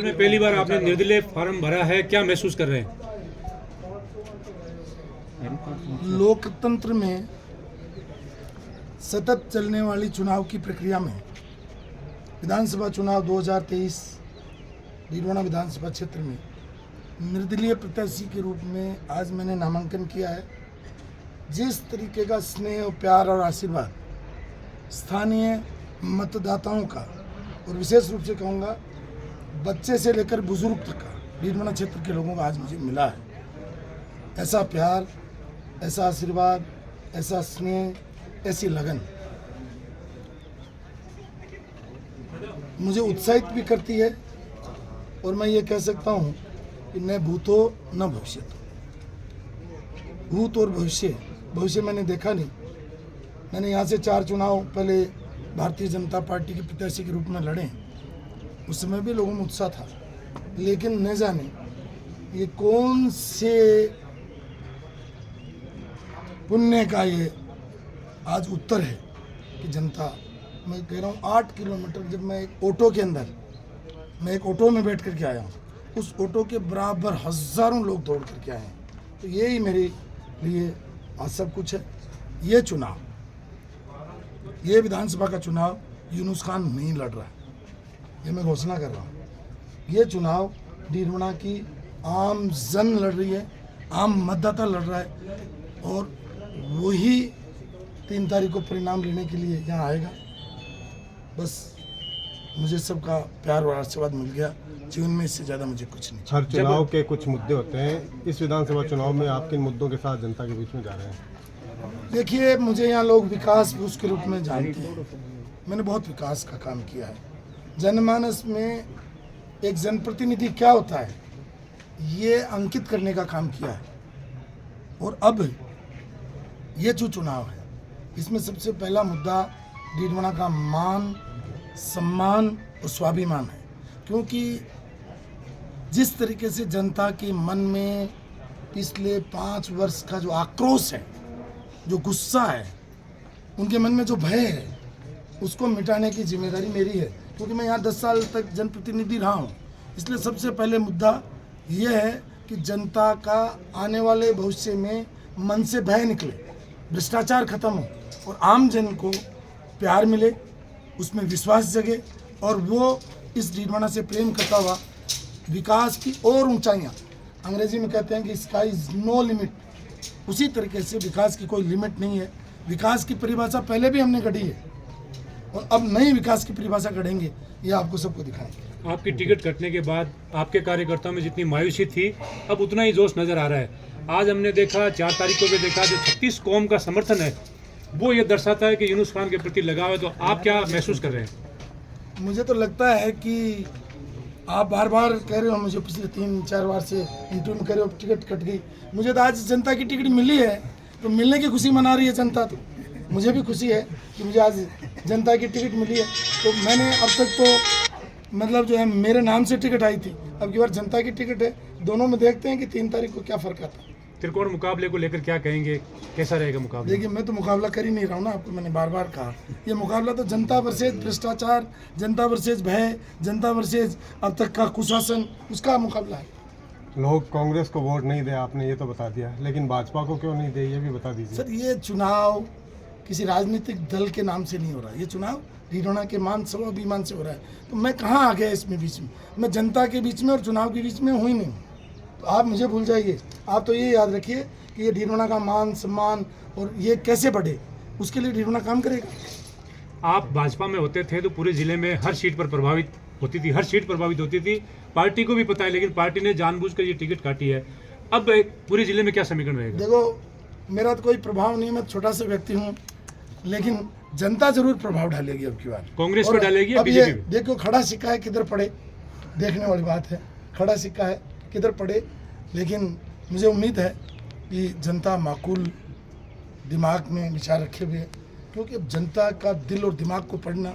में पहली बार आपने निर्दलीय फॉर्म भरा है, क्या महसूस कर रहे हैं? लोकतंत्र में सतत चलने वाली चुनाव की प्रक्रिया में विधानसभा चुनाव 2023 डीडवाना विधानसभा क्षेत्र में निर्दलीय प्रत्याशी के रूप में आज मैंने नामांकन किया है। जिस तरीके का स्नेह और प्यार और आशीर्वाद स्थानीय मतदाताओं का और विशेष रूप से कहूँगा बच्चे से लेकर बुजुर्ग तक का डीडवाना क्षेत्र के लोगों का आज मुझे मिला है, ऐसा प्यार, ऐसा आशीर्वाद, ऐसा स्नेह, ऐसी लगन मुझे उत्साहित भी करती है। और मैं ये कह सकता हूँ कि न भूतो न भविष्यतो। भूत और भविष्य मैंने देखा नहीं। मैंने यहाँ से 4 चुनाव पहले भारतीय जनता पार्टी के प्रत्याशी के रूप में लड़े, उस समय भी लोगों में उत्साह था, लेकिन न जाने ये कौन से पुण्य का ये आज उत्तर है कि जनता, मैं कह रहा हूँ 8 किलोमीटर, जब मैं एक ऑटो के अंदर, मैं एक ऑटो में बैठ करके आया हूँ, उस ऑटो के बराबर हज़ारों लोग दौड़ करके आए हैं। तो यही मेरे लिए आज सब कुछ है। ये चुनाव, ये विधानसभा का चुनाव यूनुस खान नहीं लड़ रहा है, ये मैं घोषणा कर रहा हूँ। ये चुनाव डीडवाना की आम जन लड़ रही है, आम मतदाता लड़ रहा है, और वही 3 तारीख को परिणाम लेने के लिए यहाँ आएगा। बस मुझे सबका प्यार और आशीर्वाद मिल गया, जीवन में इससे ज़्यादा मुझे कुछ नहीं। हर चुनाव के कुछ मुद्दे होते हैं, इस विधानसभा चुनाव में आप किन मुद्दों के साथ जनता के बीच में जा रहे हैं? देखिए, मुझे यहाँ लोग विकास पुरुष के रूप में जानते हैं। मैंने बहुत विकास का काम किया है। जनमानस में एक जनप्रतिनिधि क्या होता है ये अंकित करने का काम किया है। और अब ये जो चुनाव है, इसमें सबसे पहला मुद्दा डीडवाना का मान, सम्मान और स्वाभिमान है। क्योंकि जिस तरीके से जनता के मन में पिछले 5 वर्ष का जो आक्रोश है, जो गुस्सा है, उनके मन में जो भय है, उसको मिटाने की जिम्मेदारी मेरी है। क्योंकि मैं यहाँ 10 साल तक जनप्रतिनिधि रहा हूँ, इसलिए सबसे पहले मुद्दा ये है कि जनता का आने वाले भविष्य में मन से भय निकले, भ्रष्टाचार खत्म हो और आम जन को प्यार मिले, उसमें विश्वास जगे, और वो इस डीडवाना से प्रेम करता हुआ विकास की और ऊंचाइयाँ, अंग्रेजी में कहते हैं कि स्काई इज नो लिमिट, उसी तरीके से विकास की कोई लिमिट नहीं है। विकास की परिभाषा पहले भी हमने गढ़ी है और अब नई विकास की परिभाषा गढ़ेंगे, ये आपको सबको दिखाएंगे। आपकी टिकट कटने के बाद आपके कार्यकर्ताओं में जितनी मायूसी थी, अब उतना ही जोश नजर आ रहा है। आज हमने देखा, 4 तारीख को भी देखा, जो 36 कौम का समर्थन है वो ये दर्शाता है कि यूनुस खान के प्रति लगाव है। तो आप क्या महसूस कर रहे हैं? मुझे तो लगता है कि आप बार बार कह रहे हो, मुझे पिछले 3-4 बार से इंटरव्यू में कह रहे हो टिकट कट गई। मुझे तो आज जनता की टिकट मिली है, तो मिलने की खुशी मना रही है जनता। तो मुझे भी खुशी है कि मुझे आज जनता की टिकट मिली है। तो मैंने अब तक तो मतलब जो है मेरे नाम से टिकट आई थी, अब की बार जनता की टिकट है। दोनों में देखते हैं कि 3 तारीख को क्या फ़र्क आता है। त्रिकोण मुकाबले को लेकर क्या कहेंगे, कैसा रहेगा मुकाबला? देखिए, मैं तो मुकाबला कर ही नहीं रहा हूँ ना, आपको मैंने बार बार कहा, ये मुकाबला तो जनता वर्सेज भ्रष्टाचार, जनता वर्सेज भय, जनता वर्सेज अब तक का कुशासन, उसका मुकाबला है। लोग कांग्रेस को वोट नहीं दे, आपने ये तो बता दिया, लेकिन भाजपा को क्यों नहीं दे, ये भी बता दीजिए। सर, ये चुनाव किसी राजनीतिक दल के नाम से नहीं हो रहा है, ये चुनाव डीडवाना के मान, स्वाभिमान से हो रहा है। तो मैं कहाँ आ गया इसमें बीच में? मैं जनता के बीच में और चुनाव के बीच में हूँ ही नहीं। तो आप मुझे भूल जाइए, आप तो ये याद रखिए कि ये डीडवाना का मान, सम्मान और ये कैसे बढ़े, उसके लिए डीडवाना काम करेगा। आप भाजपा में होते थे तो पूरे जिले में हर सीट पर प्रभावित होती थी, हर सीट प्रभावित होती थी, पार्टी को भी पता है, लेकिन पार्टी ने जानबूझकर ये टिकट काटी है। अब पूरे जिले में क्या समीकरण रहेगा? देखो, मेरा तो कोई प्रभाव नहीं, मैं छोटा सा व्यक्ति हूँ, लेकिन जनता जरूर प्रभाव डालेगी अब की बार। कांग्रेस पे डालेगी या अब ये बीजेपी पे? देखो, खड़ा सिक्का है, किधर पड़े, देखने वाली बात है। खड़ा सिक्का है, किधर पड़े, लेकिन मुझे उम्मीद है कि जनता माकूल दिमाग में विचार रखे हुए है। क्योंकि अब जनता का दिल और दिमाग को पढ़ना,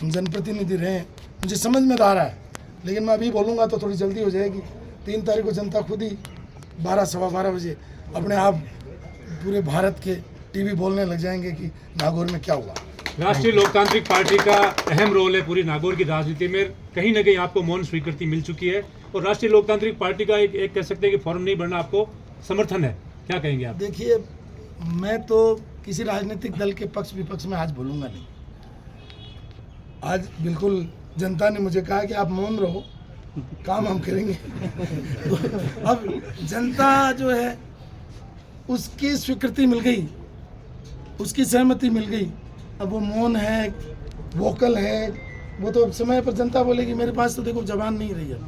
हम जनप्रतिनिधि रहे हैं, मुझे समझ में आ रहा है, लेकिन मैं अभी बोलूँगा तो थोड़ी जल्दी हो जाएगी। 3 तारीख को जनता खुद ही 12-12:15 बजे अपने आप पूरे भारत के टीवी बोलने लग जाएंगे कि नागौर में क्या हुआ। राष्ट्रीय लोकतांत्रिक पार्टी का अहम रोल है पूरी नागौर की राजनीति में। कहीं ना कहीं आपको मौन स्वीकृति मिल चुकी है और राष्ट्रीय लोकतांत्रिक पार्टी का एक कह सकते हैं कि फॉर्म नहीं भरना आपको समर्थन है, क्या कहेंगे आप? देखिए, मैं तो किसी राजनीतिक दल के पक्ष विपक्ष में आज बोलूँगा नहीं। आज बिल्कुल जनता ने मुझे कहा कि आप मौन रहो, काम हम करेंगे। तो अब जनता जो है उसकी स्वीकृति मिल गई, उसकी सहमति मिल गई। अब वो मौन है, वोकल है, वो तो समय पर जनता बोलेगी। मेरे पास तो देखो जबान नहीं रही है।